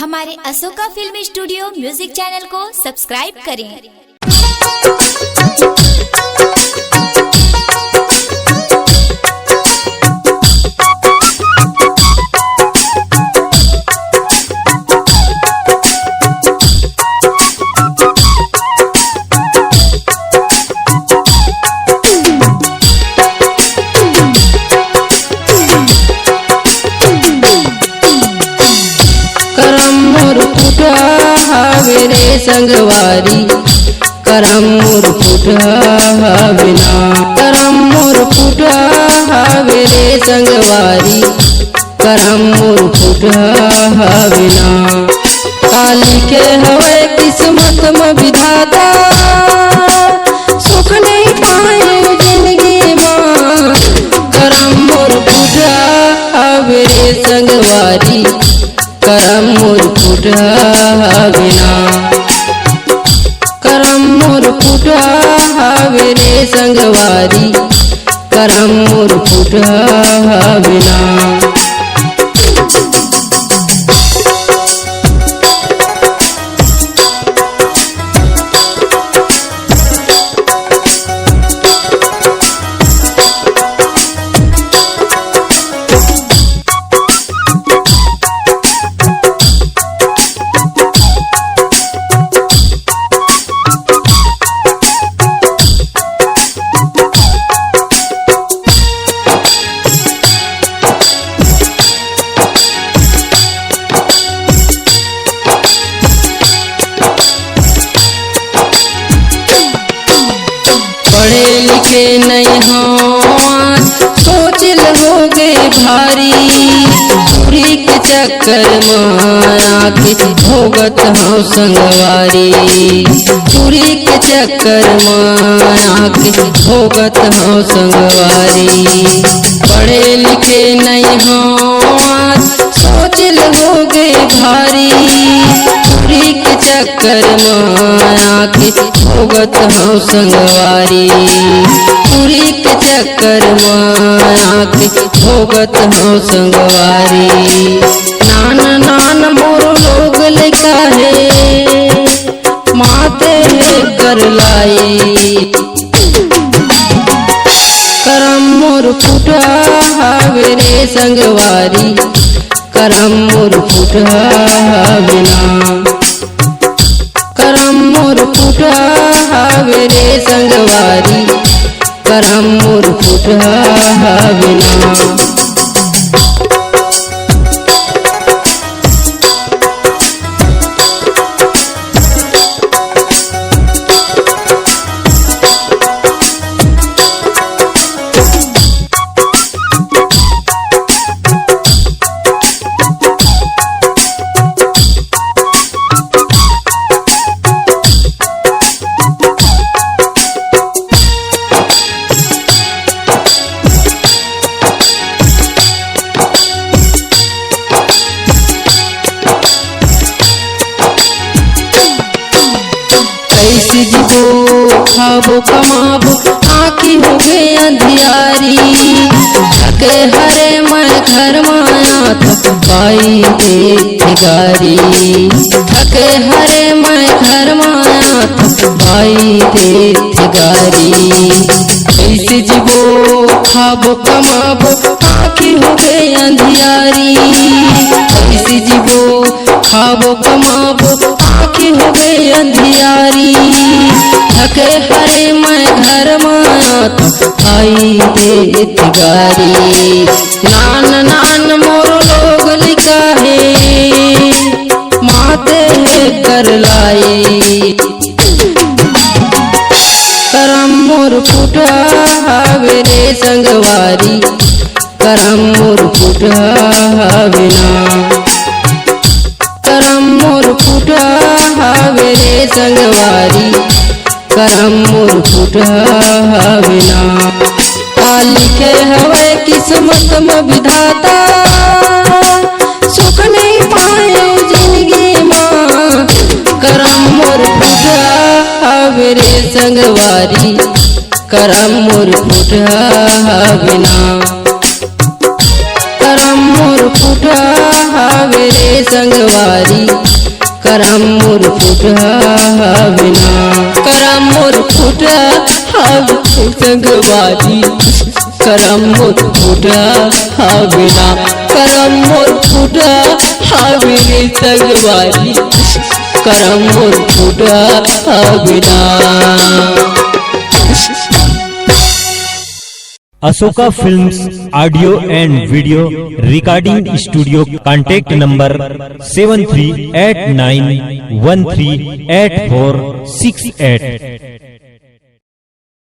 हमारे Ashoka film studio music channel को subscribe करें। रे संगवारी करम मोर फूटा बिना करम मोर फूटा रे संगवारी करम मोर फूटा बिना काली के हवे किस्मत में विधाता सुख नहीं पाए जिंदगी मां करम मोर फूटा रे संगवारी करम मोर फूटा बिना करम मोर फूटा रे संगवारी करम मोर फूटा बिना पढ़े लिखे नहीं हो सोच लोगे भारी पूरी के चक्कर माया के भोगत हो संगवारी पूरी के चक्कर माया के भोगत हो संगवारी पढ़े लिखे नहीं हो सोच लोगे भारी पूरी के चक्कर माया के भोगत हो संगवारी पूरी के चक्कर माया के भोगत हो संगवारी नान नान मोर लोग लेका है माते कर लाई करम मोर फूटा रे संगवारी करम मोर फूटा बिना करम मोर फूटा रे संगवारी करम मोर फूटा बिना कैसे जीवो खाबो कमाबो आँखी हो गए अंधियारी थके हरे मैं घर माया थक पाई देख गारी थके हरे मैं घर माया थक पाई देख गारी कैसे जीवो खाबो कमाबो आँखी हो गए अंधियारी कैसे जीवो खाबो कमाबो आँखी हो गई अंधियारी थके हरे मैं घर माया आई देत गारी नान नान मोर लोग लिखा है माते कर लाई करम मोर फूटा रे संगवारी करम मोर फूटा बिना करम मोर फूटा रे संगवारी करम मोर फूटा बिना काली के हवे किस्मत में विधाता सुख नहीं पाए जिंदगी मां करम मोर फूटा रे संगवारी करम मोर फूटा बिना करम मोर फूटा रे संगवारी करम मोर फुटहावे ना करम मोर फुटहावे संगवारी करम मोर फुटहावे ना करम मोर फुटहावे रे संगवारी करम मोर फुटहावे ना। Ashoka films audio and video recording studio contact number 7389138468।